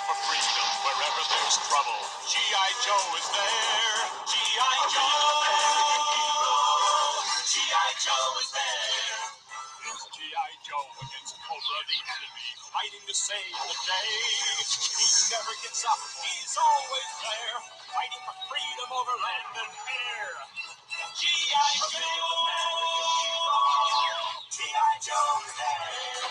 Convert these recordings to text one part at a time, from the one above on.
for freedom wherever there's trouble. G.I. Joe is there. G.I. Joe. G.I. Joe is there. Here's G.I. Joe against Cobra the enemy, fighting to save the day. He never gives up. He's always there, fighting for freedom over land and air. G.I. Joe. G.I. Joe is there.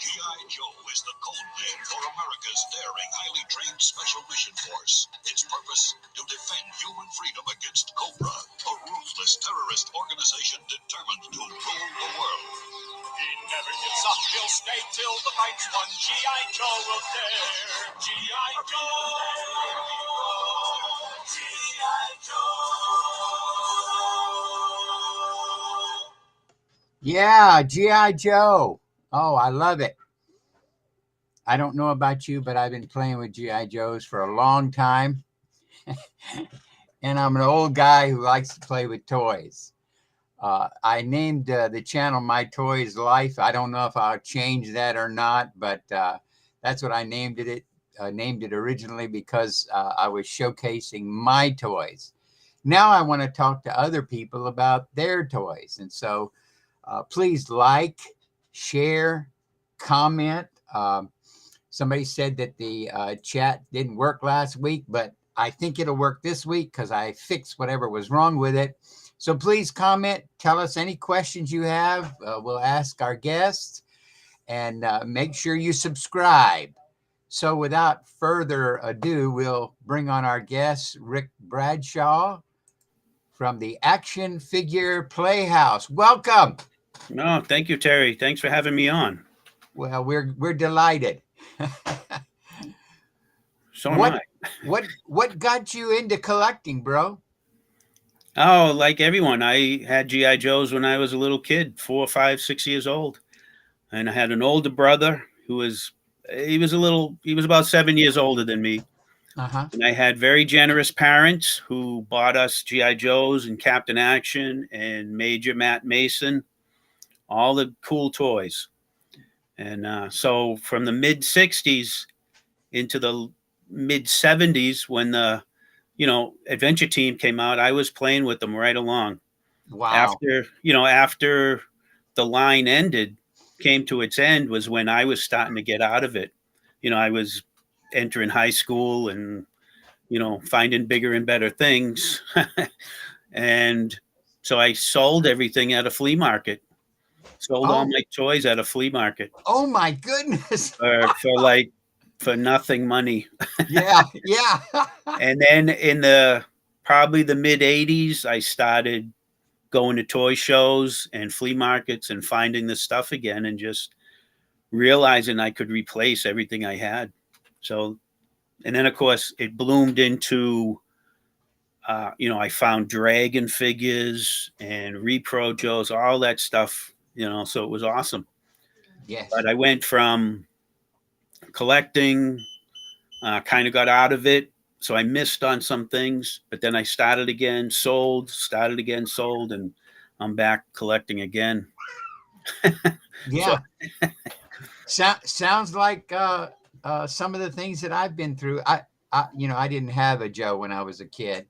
G.I. Joe is the code name for America's daring, highly trained Special Mission Force. Its purpose? To defend human freedom against Cobra, a ruthless terrorist organization determined to rule the world. He never gives up. He'll stay till the fight's won. G.I. Joe will dare. G.I. Joe. G.I. Joe. Yeah, G.I. Joe. Oh, I love it. I don't know about you, but I've been playing with G.I. Joes for a long time. And I'm an old guy who likes to play with toys. I named the channel My Toys Life. I don't know if I'll change that or not, but that's what I named it. Named it originally because I was showcasing my toys. Now I want to talk to other people about their toys. And so please like, share, comment. Somebody said that the chat didn't work last week, but I think it'll work this week because I fixed whatever was wrong with it. So please comment, tell us any questions you have. We'll ask our guests, and make sure you subscribe. So without further ado, we'll bring on our guest, Rick Bradshaw from the Action Figure Playhouse. Welcome. No, thank you, Terry. Thanks for having me on. Well, we're delighted. So am I. What got you into collecting, bro? Oh, like everyone, I had G.I. Joes when I was a little kid, 4, 5, 6 years old. And I had an older brother who was about 7 years older than me. Uh-huh. And I had very generous parents who bought us G.I. Joes and Captain Action and Major Matt Mason, all the cool toys. And so from the mid 60s into the mid 70s, when the, Adventure Team came out, I was playing with them right along. Wow. After the line came to its end was when I was starting to get out of it. I was entering high school and, finding bigger and better things. And so I sold everything at a flea market. Sold all my toys at a flea market. Oh my goodness. For nothing money. Yeah. And then in probably the mid 80s, I started going to toy shows and flea markets and finding this stuff again and just realizing I could replace everything I had. So, and then of course it bloomed into, I found Dragon figures and Repro Joes, all that stuff, so it was awesome. Yes. But I went from collecting, kind of got out of it. So I missed on some things, but then I started again, sold, and I'm back collecting again. Yeah. Sounds like some of the things that I've been through. I didn't have a Joe when I was a kid.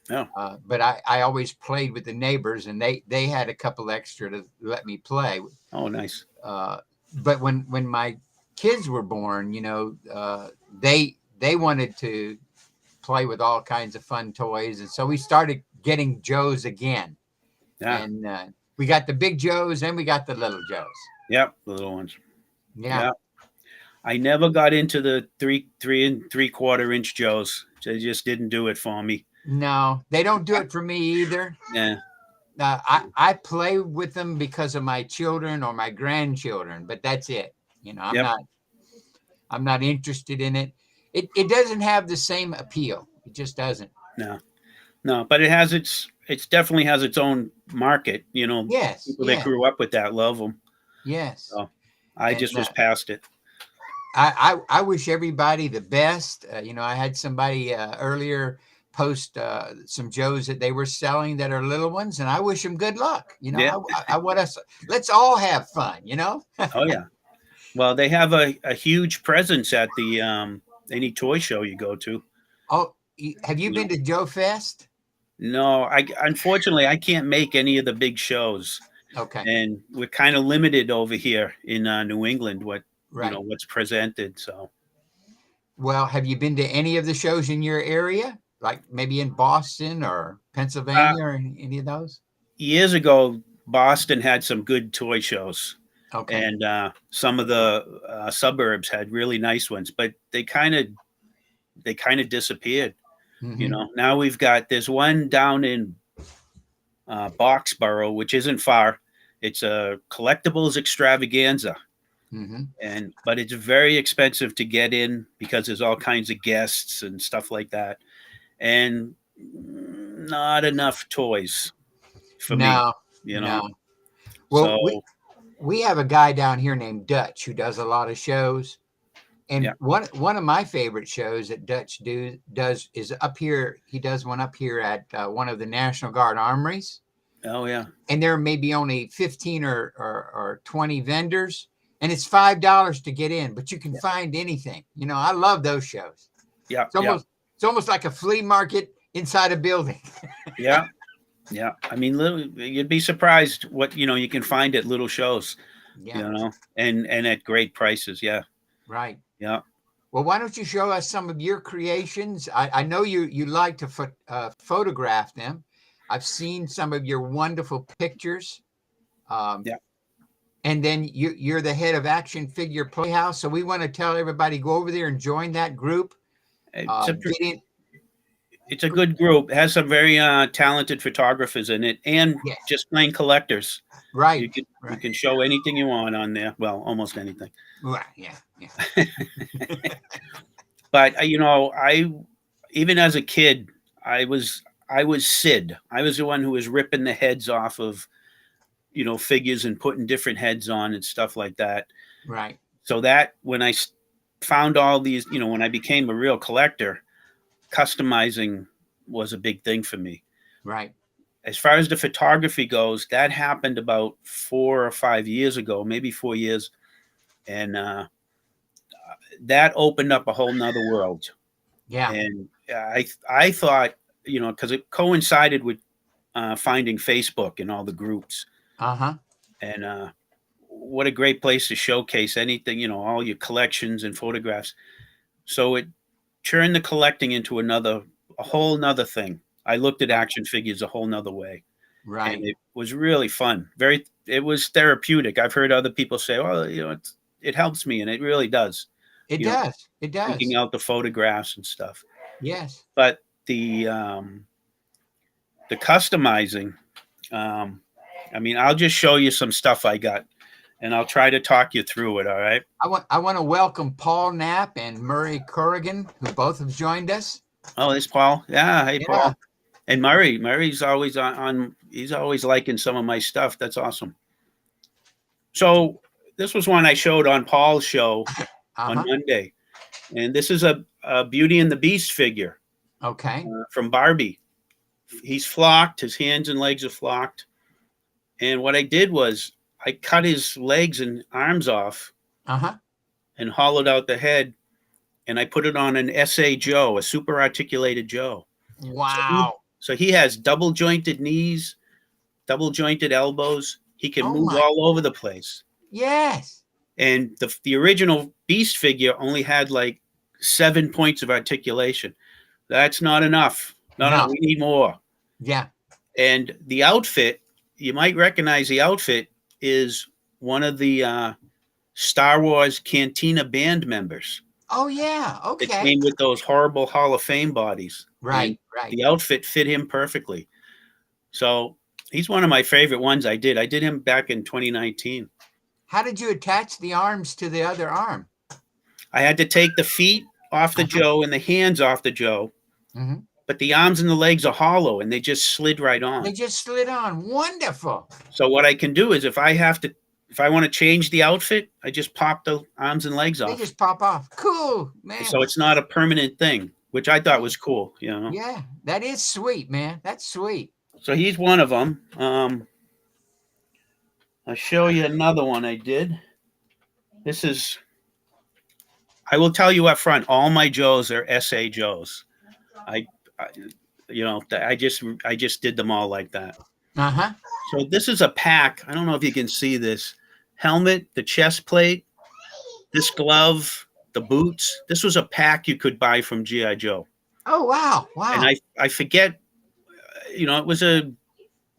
No. But I always played with the neighbors, and they had a couple extra to let me play. Oh, nice. But when my kids were born, they wanted to play with all kinds of fun toys, and so we started getting Joes again. Yeah. And we got the big Joes and we got the little Joes. Yep, the little ones. Yeah. I never got into the 3 3/4 inch Joes. They just didn't do it for me. No, they don't do it for me either. Yeah. I play with them because of my children or my grandchildren, but that's it. I'm not interested in it. It doesn't have the same appeal. It just doesn't. No, but it definitely has its own market. Yes. People that grew up with that love them. Yes. So I just was past it. I wish everybody the best. I had somebody earlier post some Joes that they were selling that are little ones, and I wish them good luck. I want us. Let's all have fun. Oh yeah. Well, they have a huge presence at the any toy show you go to. Oh, have you You been know. to Joe Fest? No, I unfortunately I can't make any of the big shows, Okay, and we're kind of limited over here in New England. What right. what's presented. So Well, have you been to any of the shows in your area? Like maybe in Boston or uh, Pennsylvania or any of those? years ago, Boston had some good toy shows, Okay. and some of the suburbs had really nice ones, but they kind of disappeared. Hmm. Now there's one down in Boxborough, which isn't far. It's a collectibles extravaganza, Hmm. but it's very expensive to get in because there's all kinds of guests and stuff like that, and not enough toys for me. No, You know, no. Well, we so we have a guy down here named Dutch who does a lot of shows. And yeah. one of my favorite shows that Dutch does is up here. He does one up here at one of the National Guard armories, Oh yeah, and there may be only 15 or 20 vendors, and it's $5 to get in, but you can yeah, find anything. I love those shows. yeah, It's yeah, almost like a flea market inside a building. yeah. Yeah, I mean, you'd be surprised what you can find at little shows, Yeah, and at great prices. Yeah, right. yeah. Well, why don't you show us some of your creations? I know you like to photograph them. I've seen some of your wonderful pictures. Um, Yeah. and then you're the head of Action Figure Playhouse. So we want to tell everybody go over there and join that group. It's a Get in. it's a good group. It has some very talented photographers in it, and Yes, just plain collectors. You right, can you right, can show anything you want on there. Well, almost anything. right. Yeah, yeah. But I even as a kid, I was Sid. I was the one who was ripping the heads off of figures and putting different heads on and stuff like that. Right, So that when I found all these, when I became a real collector, customizing was a big thing for me. right. As far as the photography goes, that happened about 4 or 5 years ago, maybe 4 years, and that opened up a whole nother world. Yeah. And I thought, because it coincided with finding Facebook and all the groups, Uh-huh. and what a great place to showcase anything, all your collections and photographs. So it turned the collecting into a whole nother thing. I looked at action figures a whole nother way, and Right. it was really fun. It was therapeutic. I've heard other people say, "Well, it helps me," and it really does. It You know, does. It Picking does. out the photographs and stuff. Yes. But the customizing, um, I mean, I'll just show you some stuff I got, and I'll try to talk you through it. All right. I want to welcome Paul Knapp and Murray Corrigan, who both have joined us. Oh, it's Paul. Yeah. Hey, Yeah. Paul. And Murray's always on. He's always liking some of my stuff. That's awesome. So this was one I showed on Paul's show on Uh-huh. Monday, and this is a Beauty and the Beast figure Okay. from Barbie. He's flocked. His hands and legs are flocked. And what I did was I cut his legs and arms off Uh-huh. and hollowed out the head, and I put it on an SA Joe, a super articulated Joe. So he, Wow. so he has double jointed knees, double jointed elbows. He can Oh move my. all over the place. Yes. And the original Beast figure only had like 7 points of articulation. That's not enough. No, No. we need more. Yeah. And the outfit, you might recognize the outfit is one of the Star Wars Cantina band members Oh yeah. that Okay. came with those horrible Hall of Fame bodies. And Right. Right. the outfit fit him perfectly. So he's one of my favorite ones I did. I did him back in 2019. How did you attach the arms to the other arm? I had to take the feet off the Uh-huh. Joe and the hands off the Joe, Hmm. but the arms and the legs are hollow and they just slid right They on. just slid on. Wonderful. So what I can do is if I want to change the outfit, I just pop the arms and legs They off. just pop off. Cool, man. So it's not a permanent thing, which I thought was cool. Yeah, that is sweet, man. That's sweet. So he's one of them. I'll show you another one I did. This is, I will tell you up front, all my Joes are SA Joes. I I just did them all like that. Uh-huh. So this is a pack. I don't know if you can see this helmet, the chest plate, this glove, the boots. This was a pack you could buy from GI Joe. Oh, wow. And Wow. I forget, it was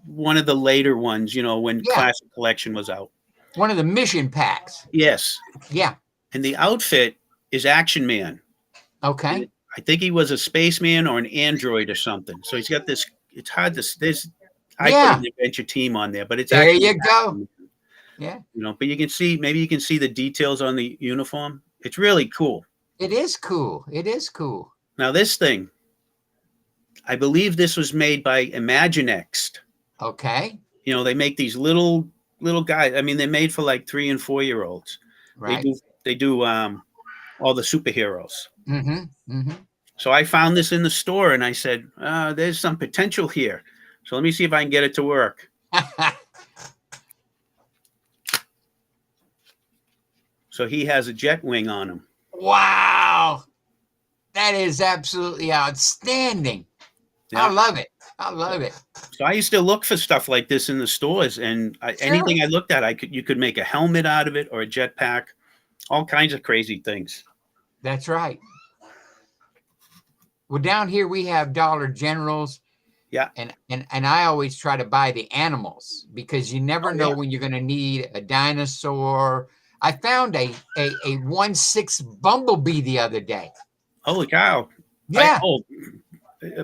one of the later ones, when Yeah. Classic Collection was out. One of the mission packs. Yes. Yeah. And the outfit is Action Man. Okay. I think he was a spaceman or an android or something. So he's got this. It's hard to. I put an adventure team on there, but it's there actually you go. Yeah. But you can see, maybe you can see the details on the uniform. It's really cool. It is cool. It is cool. Now this thing, I believe this was made by Imaginext. Okay. They make these little guys. I mean, they're made for like 3 and 4 year olds. Right. They do all the superheroes. Mm-hmm. Mm-hmm. So I found this in the store and I said, there's some potential here. So let me see if I can get it to work. So he has a jet wing on him. Wow. That is absolutely outstanding. Yeah. I love it. I love it. So I used to look for stuff like this in the stores, and anything I looked at, you could make a helmet out of it or a jetpack, all kinds of crazy things. That's right. Well, down here we have Dollar Generals. Yeah. And I always try to buy the animals because you never know when you're going to need a dinosaur. I found a 1/6 bumblebee the other day. Holy cow. Yeah.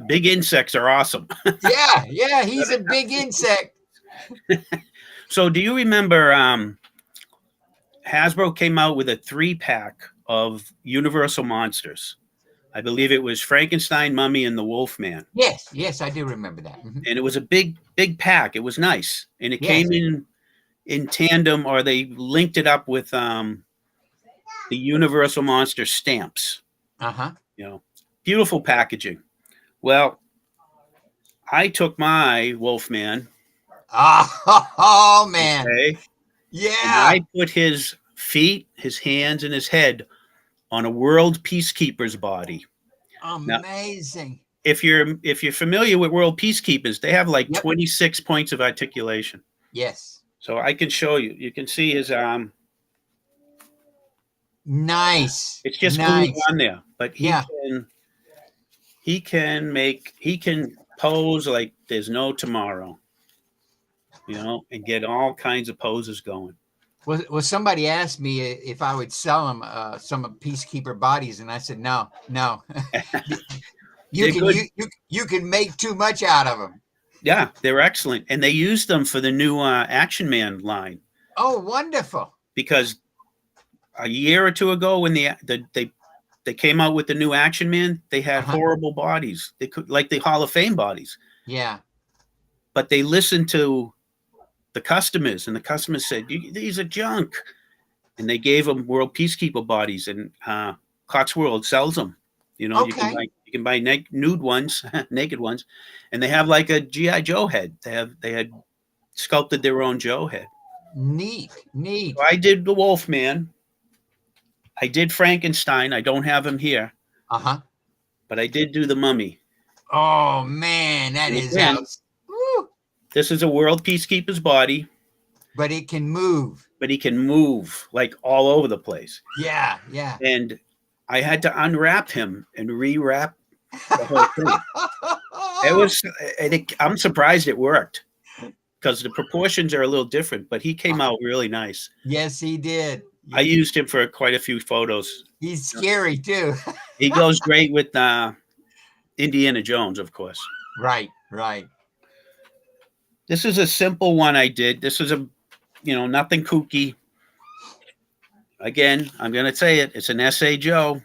Big insects are awesome. Yeah, he's a big insect. So do you remember Hasbro came out with a 3-pack of Universal Monsters? I believe it was Frankenstein, Mummy, and the Wolfman. Yes, I do remember that. Mm-hmm. And it was a big pack. It was nice. And it came in tandem, or they linked it up with the Universal Monster stamps. Uh-huh. Beautiful packaging. Well, I took my Wolfman. Oh man. Okay, yeah. And I put his feet, his hands, and his head on a World Peacekeeper's body. Amazing. Now, if you're familiar with World Peacekeepers, they have like 26 points of articulation. Yes. So I can show you. You can see his nice. It's just glued on there, but he can pose like there's no tomorrow, and get all kinds of poses going. Well, somebody asked me if I would sell them some of Peacekeeper bodies, and I said no. You can make too much out of them. Yeah, they're excellent, and they used them for the new Action Man line. Oh, wonderful! Because a year or two ago, when they came out with the new Action Man, they had horrible bodies. They could, like the Hall of Fame bodies. Yeah. But they listened to the customers, and the customers said, "These are junk," and they gave them World Peacekeeper bodies, and Cotswold sells them. You can buy nude ones, naked ones, and they have like a GI Joe head. They had sculpted their own Joe head. Neat. So I did the Wolfman. I did Frankenstein. I don't have him here. But I did do the Mummy. Oh man, that is out. This is a World Peacekeeper's body. But it can move. But he can move like all over the place. Yeah. And I had to unwrap him and rewrap the whole thing. I'm surprised it worked, because the proportions are a little different, but he came out really nice. Yes, he did. I used him for quite a few photos. He's scary too. He goes great with Indiana Jones, of course. Right. This is a simple one I did. This is nothing kooky. Again, I'm going to say it. It's an S.A. Joe.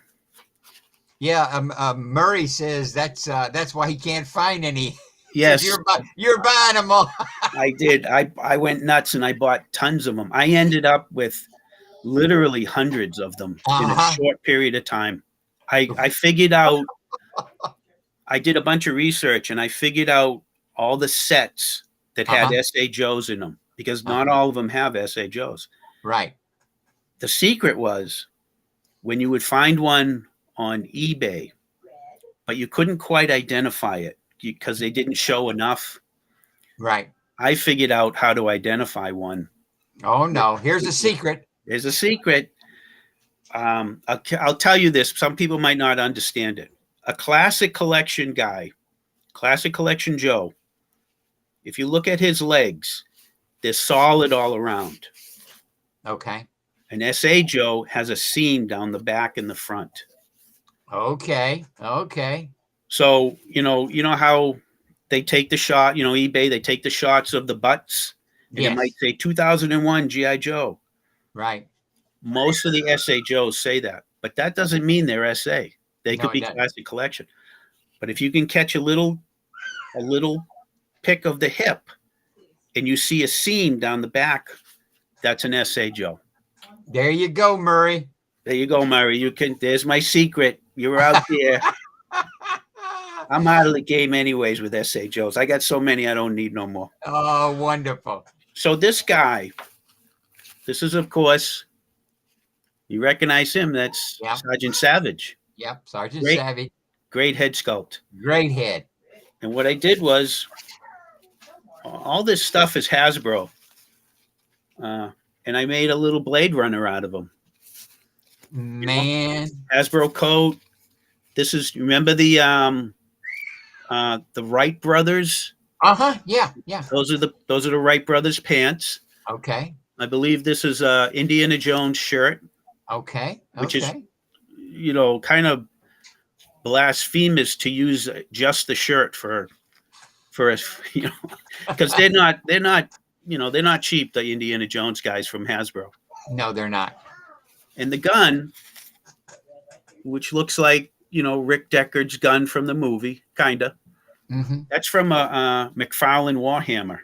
Yeah. Murray says that's why he can't find any. Yes. You're buying them all. I did. I went nuts and I bought tons of them. I ended up with literally hundreds of them in a short period of time. I figured out, I did a bunch of research, and I figured out all the sets that had S.A. Joes in them, because not all of them have S.A. Joes. Right. The secret was when you would find one on eBay, but you couldn't quite identify it because they didn't show enough. Right. I figured out how to identify one. Oh no. Here's a secret. There's a secret. I'll tell you this. Some people might not understand it. A classic collection guy, classic collection Joe, if you look at his legs, they're solid all around. Okay. An SA Joe has a seam down the back and the front. Okay. Okay. So, you know how they take the shot, eBay, they take the shots of the butts and Yes. it might say 2001 G.I. Joe. Right. Most of the SA Joes say that, but that doesn't mean they're SA. They No, could be it doesn't. classic collection. But if you can catch a little pick of the hip and you see a seam down the back, that's an SA Joe. There you go, Murray. There you go, Murray. There's my secret. You're out there. I'm out of the game anyways with SA Joes. I got so many I don't need no more. Oh, wonderful. So this guy, this is, of course, you recognize him. That's Yeah. Sergeant Savage. Yep. Sergeant Great. Savage. Great head sculpt. Great head. And what I did was, all this stuff is Hasbro. And I made a little Blade Runner out of them. Man. Hasbro coat. This is, remember the Wright brothers? Uh-huh. Yeah. Yeah. Those are the Wright brothers pants. Okay. I believe this is a Indiana Jones shirt, Okay. which is, Okay. kind of blasphemous to use just the shirt for because they're not cheap, the Indiana Jones guys from Hasbro. No, they're not. And the gun, which looks like Rick Deckard's gun from the movie, kinda. Mm-hmm. That's from a McFarlane Warhammer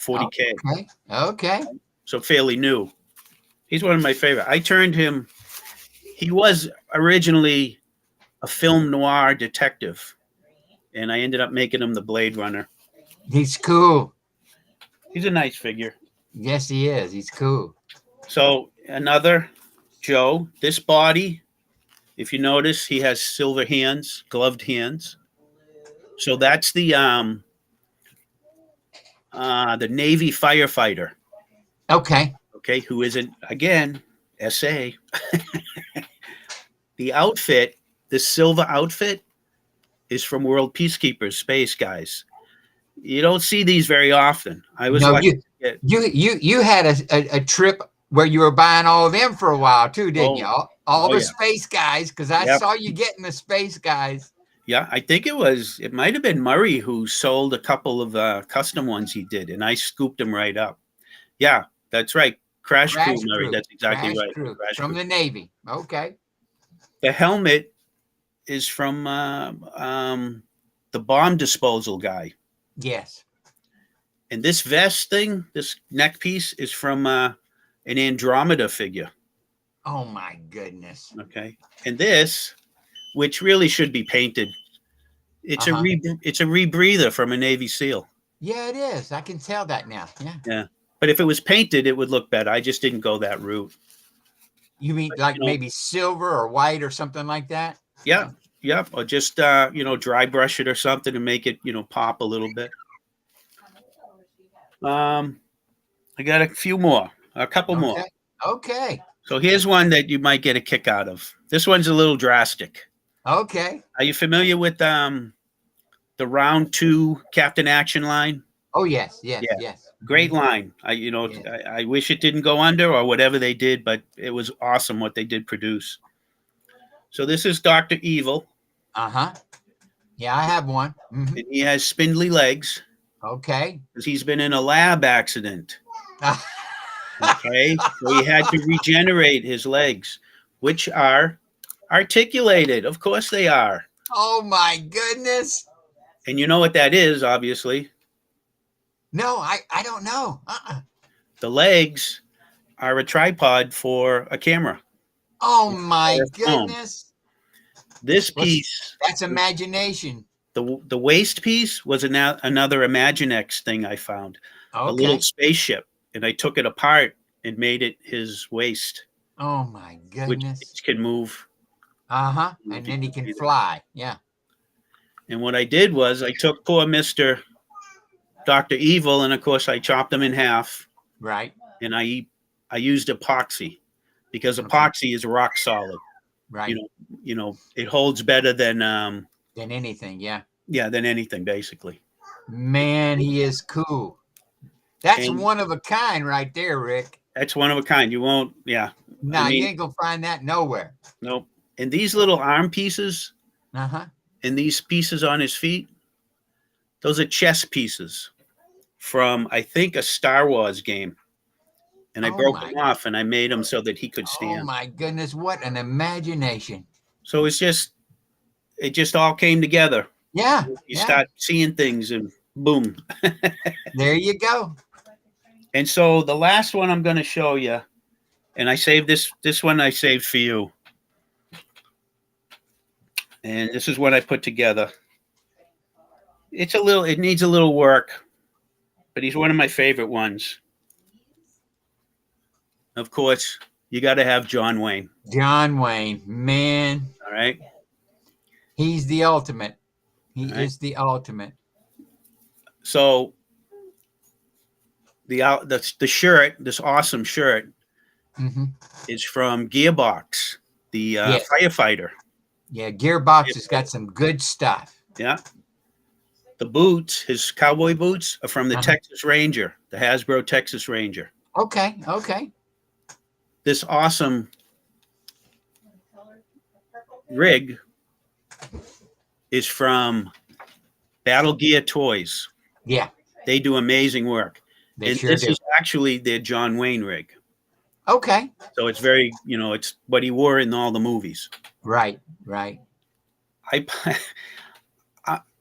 40K. Okay. Okay. So fairly new. He's one of my favorite. I turned him. He was originally a film noir detective, and I ended up making him the Blade Runner. He's cool. He's a nice figure. Yes, he is. He's cool. So another Joe. This body, if you notice, he has silver hands, gloved hands. So that's the Navy firefighter. Okay. Okay, who isn't, again, SA. The outfit, the silver outfit, is from World Peacekeepers, Space Guys. You don't see these very often. I was lucky. You had a trip where you were buying all of them for a while too, didn't you? All the Space Guys, because I saw you getting the Space Guys. Yeah, I think it might have been Murray who sold a couple of custom ones he did, and I scooped them right up. Yeah, that's right. Crash Crew, Murray. That's exactly right. Crash from Crew. The Navy. Okay. The helmet is from the bomb disposal guy. Yes. And this vest thing, this neck piece, is from an Andromeda figure. Oh my goodness. Okay. And this, which really should be painted, it's a rebreather from a Navy SEAL. Yeah, it is. I can tell that now. Yeah. Yeah. But if it was painted, it would look better. I just didn't go that route. You mean maybe silver or white or something like that? Yeah. Yeah. Or just, dry brush it or something to make it, pop a little bit. I got a couple more. Okay. So here's one that you might get a kick out of. This one's a little drastic. Okay. Are you familiar with the round 2 Captain Action line? Oh yes. Great line. I wish it didn't go under or whatever they did, but it was awesome what they did produce. So this is Dr. Evil. Uh-huh. Yeah, I have one. Mm-hmm. And he has spindly legs. Okay. Because he's been in a lab accident. Okay. So he had to regenerate his legs, which are articulated. Of course they are. Oh my goodness. And you know what that is, obviously. No, I don't know. The legs are a tripod for a camera. Oh my goodness. This piece. That's imagination. The waist piece was another Imaginext thing I found. Okay. A little spaceship. And I took it apart and made it his waist. Oh my which goodness. can move. Uh-huh. And then he can fly. Yeah. And what I did was I took poor Mr. Dr. Evil, and of course I chopped him in half, Right. and I used epoxy because Okay. epoxy is rock solid. You Right. know, it holds better than Than anything. Yeah. than anything basically. Man, he is cool. That's And one of a kind right there, Rick. that's one of a kind. You won't, yeah. I Nah, you mean, ain't gonna find that nowhere. nope. And these little arm pieces Uh-huh. and these pieces on his feet, those are chess pieces from I think a Star Wars game. And I Oh broke them my, off and I made them so that he could oh stand. my goodness, what an imagination. So it just all came together. Yeah, You yeah. start seeing things and boom. There you go. And so the last one I'm going to show you, and I saved this one I saved for you. And this is what I put together. It needs a little work, but he's one of my favorite ones. Of course, you got to have John Wayne. John Wayne, man, All right. he's the ultimate. He All right. is the ultimate. So the shirt, this awesome shirt, Mm-hmm. is from Gearbox, the Yes. firefighter. Yeah, Gearbox has got some good stuff. Yeah. The boots, his cowboy boots, are from the Texas Ranger, the Hasbro Texas Ranger. Okay, okay. This awesome rig is from Battle Gear Toys. Yeah, They do amazing work. they And sure this do. is actually their John Wayne rig. Okay. So it's very, it's what he wore in all the movies. Right, right. I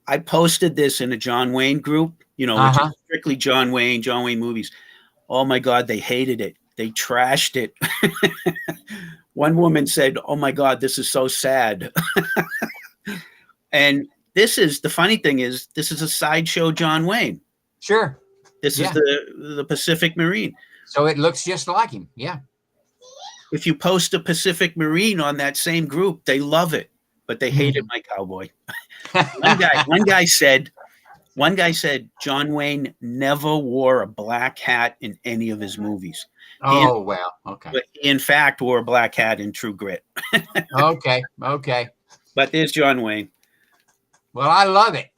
I posted this in a John Wayne group, which Uh-huh. is strictly John Wayne movies. Oh my God, they hated it. They trashed it. One woman said, "Oh my God, this is so sad." And the funny thing is, this is a sideshow John Wayne. Sure. This is Yeah. the Pacific Marine. So it looks just like him. Yeah. If you post a Pacific Marine on that same group, they love it, but they hated my cowboy. One guy said John Wayne never wore a black hat in any of his movies. Oh, well, okay. But he, in fact, wore a black hat in True Grit. Okay, okay. But there's John Wayne. Well, I love it.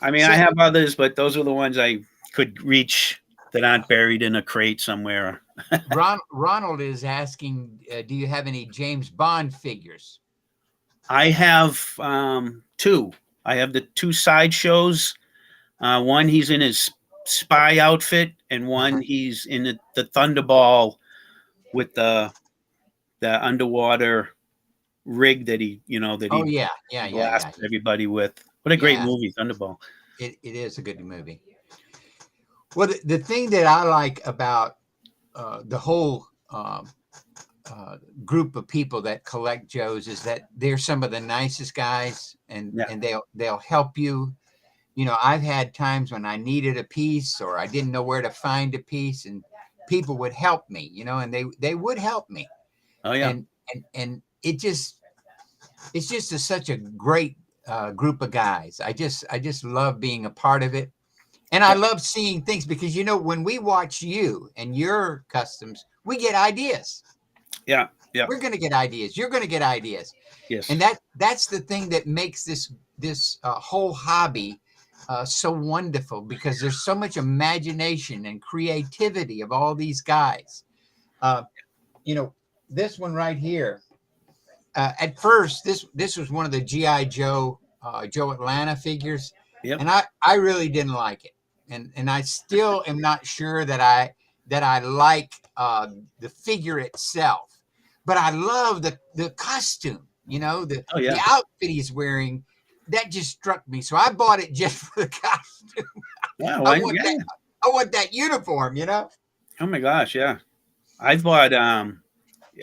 I mean, I have others, but those are the ones I could reach that aren't buried in a crate somewhere. Ronald is asking, do you have any James Bond figures? I have two. I have the two sideshows. One, he's in his spy outfit, and one he's in the Thunderball with the underwater rig that he blasted everybody with. What a great movie, Thunderball. It is a good movie. Well, the thing that I like about the whole group of people that collect Joes is that they're some of the nicest guys, and they'll help you. I've had times when I needed a piece or I didn't know where to find a piece, and people would help me, and they would help me. Oh yeah. And it's just such a great group of guys. I just love being a part of it. And I love seeing things because, when we watch you and your customs, we get ideas. Yeah. Yeah. We're going to get ideas. You're going to get ideas. Yes. And that's the thing that makes this whole hobby so wonderful, because there's so much imagination and creativity of all these guys. This one right here, at first, this was one of the G.I. Joe Atlanta figures. Yep. And I really didn't like it. And I still am not sure that I like the figure itself, but I love the costume, the outfit he's wearing. That just struck me. So I bought it just for the costume. Yeah, I want that uniform, Oh my gosh, yeah. I've bought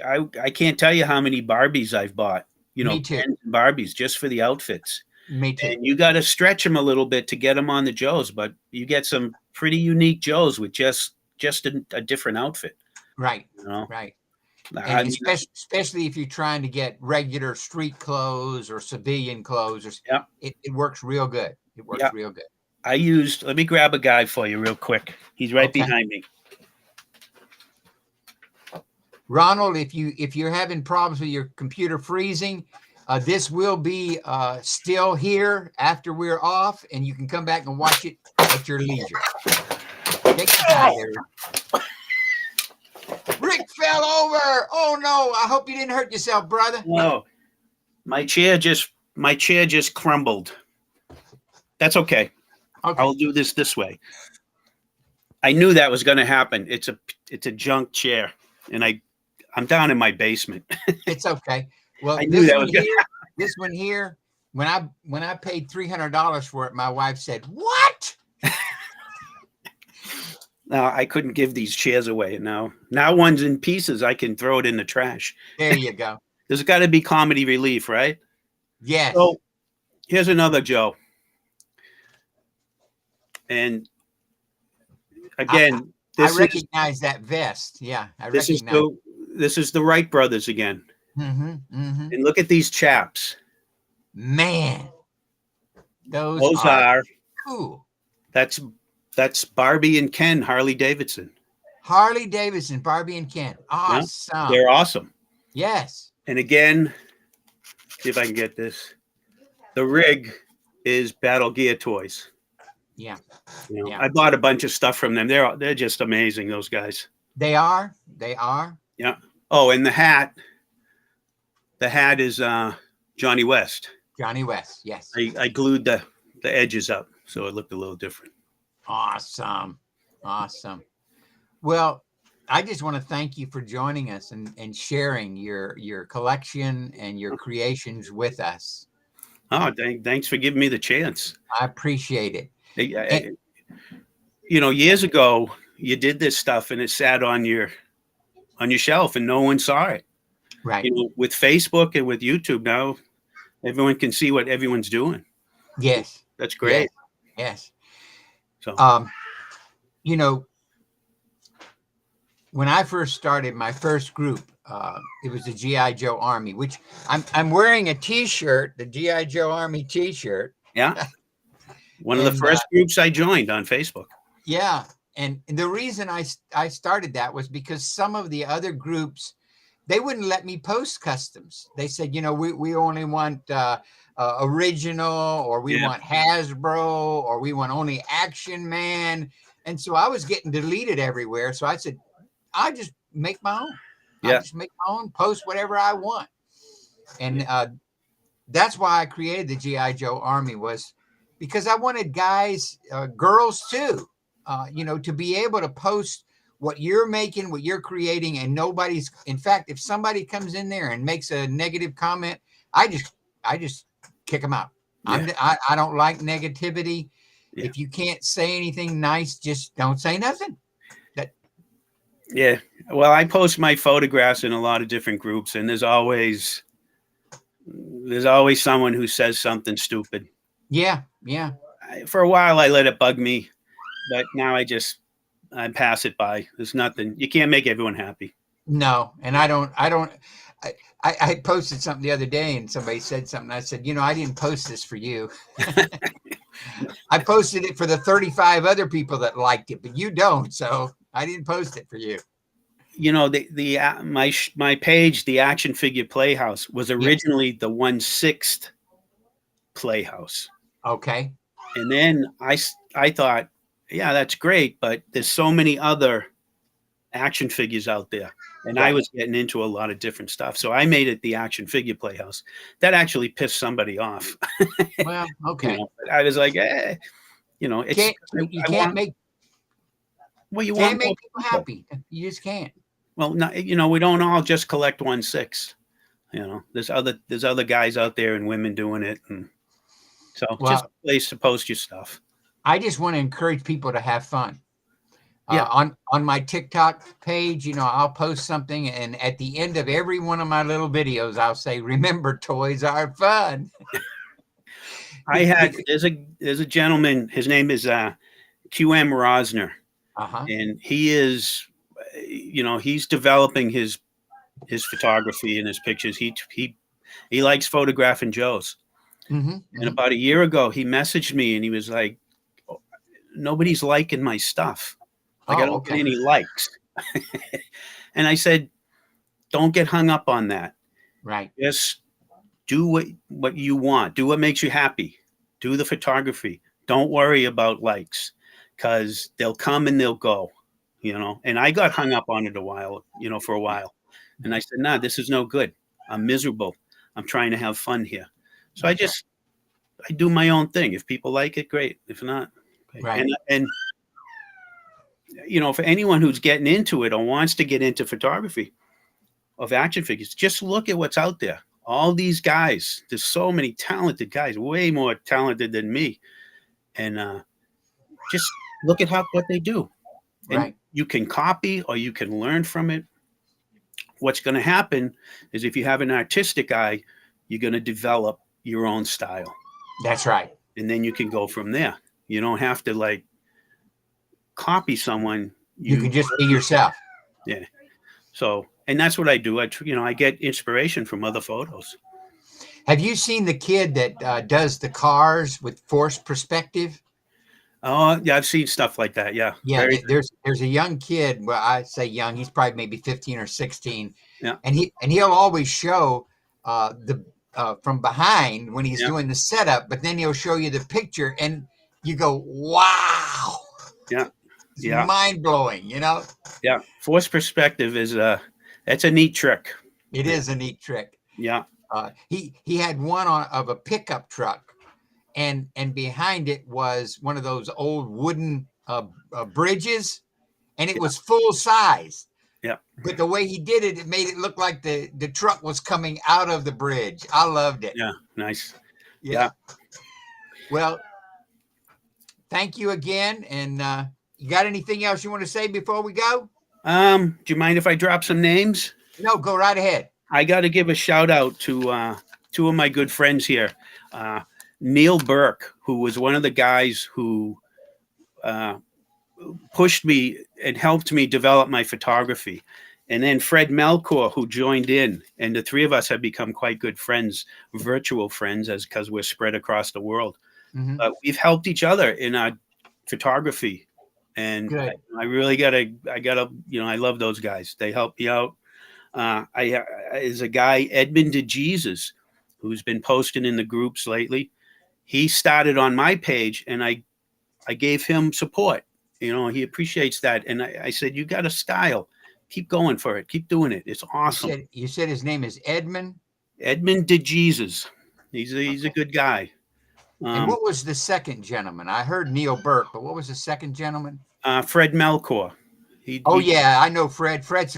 I can't tell you how many Barbies I've bought. Me too. Barbies just for the outfits. Me too. And you got to stretch them a little bit to get them on the Joes, but you get some pretty unique Joes with just a different outfit. Right. You know? Right. And I mean, especially if you're trying to get regular street clothes or civilian clothes, or yeah, it works real good. It works yeah. real good. Let me grab a guy for you real quick. He's right Okay. behind me. Ronald, if you're having problems with your computer freezing, this will be still here after we're off, and you can come back and watch it at your leisure. Take your time there. Rick fell over. Oh no! I hope you didn't hurt yourself, brother. No, my chair just crumbled. That's okay. Okay. I'll do this way. I knew that was going to happen. It's a junk chair, and I'm down in my basement. It's okay. Well, I knew that was going. This one here, when I paid $300 for it, my wife said, "What?" No, I couldn't give these chairs away. Now one's in pieces. I can throw it in the trash. There you go. There's got to be comedy relief, right? Yes. So here's another Joe. And again, I recognize that vest. Yeah, this is the Wright brothers again. Mm-hmm, mm-hmm. And look at these chaps. Man, those are cool. That's Barbie and Ken Harley Davidson. Harley Davidson, Barbie and Ken. Awesome. Yeah, they're awesome. Yes. And again, see if I can get this. The rig is Battle Gear Toys. Yeah. You know, Yeah. I bought a bunch of stuff from them. They're just amazing, those guys. They are. They are. Yeah. Oh, and the hat is Johnny West. Johnny West. Yes. I glued the edges up so it looked a little different. Awesome. Awesome. Well, I just want to thank you for joining us and sharing your collection and your creations with us. Oh, thanks for giving me the chance. I appreciate it. You know, years ago, you did this stuff and it sat on your shelf and no one saw it. Right. You know, with Facebook and with YouTube now, everyone can see what everyone's doing. Yes. That's great. Yes. So, you know, when I first started my first group, it was the GI Joe Army, which I'm wearing a T-shirt, the GI Joe Army T-shirt. Yeah. One of the first groups I joined on Facebook. Yeah. And the reason I started that was because some of the other groups, they wouldn't let me post customs. They said, you know, we only want original, or we want Hasbro, or we want only Action Man. And so I was getting deleted everywhere. So I said, I just make my own. Yeah. I just make my own, post whatever I want. And that's why I created the GI Joe Army, was because I wanted guys, girls too, you know, to be able to post what you're making, what you're creating, and nobody's. In fact, if somebody comes in there and makes a negative comment, I just kick them out. Yeah. I don't like negativity. Yeah. If you can't say anything nice, just don't say nothing. Yeah. Well, I post my photographs in a lot of different groups, and there's always someone who says something stupid. Yeah. Yeah. For a while, I let it bug me, but now I pass it by. There's nothing. You can't make everyone happy. No, and I posted something the other day and somebody said something. I said, you know, I didn't post this for you. I posted it for the 35 other people that liked it, but you don't. So I didn't post it for you. You know, my page, the Action Figure Playhouse, was originally the 1/6 Playhouse. Okay. And then I thought, yeah, that's great, but there's so many other action figures out there. And I was getting into a lot of different stuff. So I made it the Action Figure Playhouse. That actually pissed somebody off. Well, okay. You know, I was like, you know, it's you can't make people happy. You just can't. Well, you know, we don't all just collect 1/6. You know, there's other guys out there and women doing it, and so just a place to post your stuff. I just want to encourage people to have fun. Yeah. On my TikTok page, you know, I'll post something, and at the end of every one of my little videos, I'll say, "Remember, toys are fun." There's a gentleman. His name is QM Rosner, and he is, you know, he's developing his his photography and his pictures. He likes photographing Joes. And about a year ago, he messaged me and he was like, "Nobody's liking my stuff. Like I don't get any likes." And I said, "Don't get hung up on that. Right. Just do what you want. Do what makes you happy. Do the photography. Don't worry about likes, because they'll come and they'll go, you know." And I got hung up on it for a while. And I said, "Nah, this is no good. I'm miserable. I'm trying to have fun here." So I do my own thing. If people like it, great. If not, great. Right. And for anyone who's getting into it or wants to get into photography of action figures, just look at what's out there. All these guys, there's so many talented guys, way more talented than me. And just look at what they do. And Right. you can copy or you can learn from it. What's going to happen is if you have an artistic eye, you're going to develop your own style. That's right. And then you can go from there. You don't have to copy someone. You can just be yourself. Yeah. So, and that's what I do. I get inspiration from other photos. Have you seen the kid that does the cars with forced perspective? Oh, yeah, I've seen stuff like that. Yeah. Yeah, there's a young kid. Well, I say young. He's probably maybe 15 or 16. Yeah. And he'll always show the from behind when he's doing the setup, but then he'll show you the picture, and you go, "Wow!" Yeah. It's mind blowing. Yeah. Forced perspective that's a neat trick. It is a neat trick. Yeah. He had one of a pickup truck, and behind it was one of those old wooden bridges, and it was full size. Yeah. But the way he did it, it made it look like the truck was coming out of the bridge. I loved it. Yeah. Nice. Yeah. Well, thank you again. And you got anything else you want to say before we go? Do you mind if I drop some names? No, go right ahead. I got to give a shout out to two of my good friends here. Neil Burke, who was one of the guys who pushed me and helped me develop my photography. And then Fred Melchor, who joined in. And the three of us have become quite good friends, virtual friends, because we're spread across the world. We've helped each other in our photography. And I really I love those guys. They help me out. There's a guy, Edmund DeJesus, who's been posting in the groups lately. He started on my page, and I gave him support. He appreciates that. And I said, "You got a style. Keep going for it. Keep doing it. It's awesome." You said his name is Edmund? Edmund DeJesus. He's a good guy. And what was the second gentleman? I heard Neil Burke, but what was the second gentleman? Fred Melchor. Yeah, I know Fred. Fred's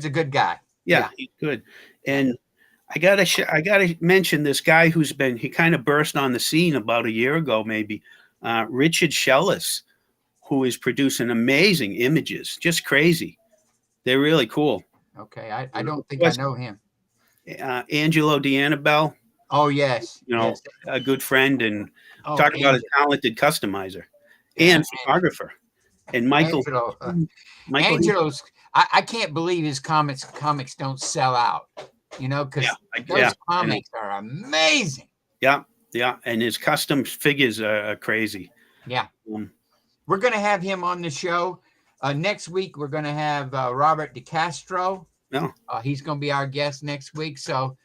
a good guy. Yeah, he's good. And I gotta mention this guy he kind of burst on the scene about a year ago, maybe. Richard Shellis, who is producing amazing images, just crazy. They're really cool. Okay, I don't think I know him. Angelo D'Annabelle. Oh yes, yes. A good friend, and talk about a talented customer and photographer. And Michael. Angelo's. I can't believe his comics don't sell out. Because those comics are amazing. Yeah, and his custom figures are crazy. Yeah. We're going to have him on the show. Next week, we're going to have Robert DeCastro. No. He's going to be our guest next week. So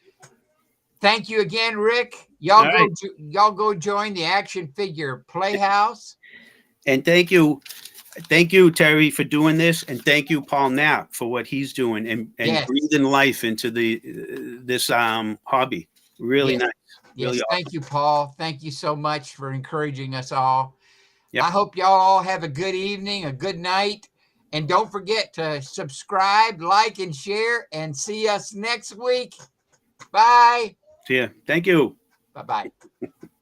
thank you again, Rick. Y'all go join the Action Figure Playhouse. And thank you, Terry, for doing this. And thank you, Paul Knapp, for what he's doing and breathing life into this hobby. Really nice. Really awesome. Thank you, Paul. Thank you so much for encouraging us all. Yep. I hope y'all all have a good evening, a good night. And don't forget to subscribe, like, and share, and see us next week. Bye. See ya. Thank you. Bye-bye.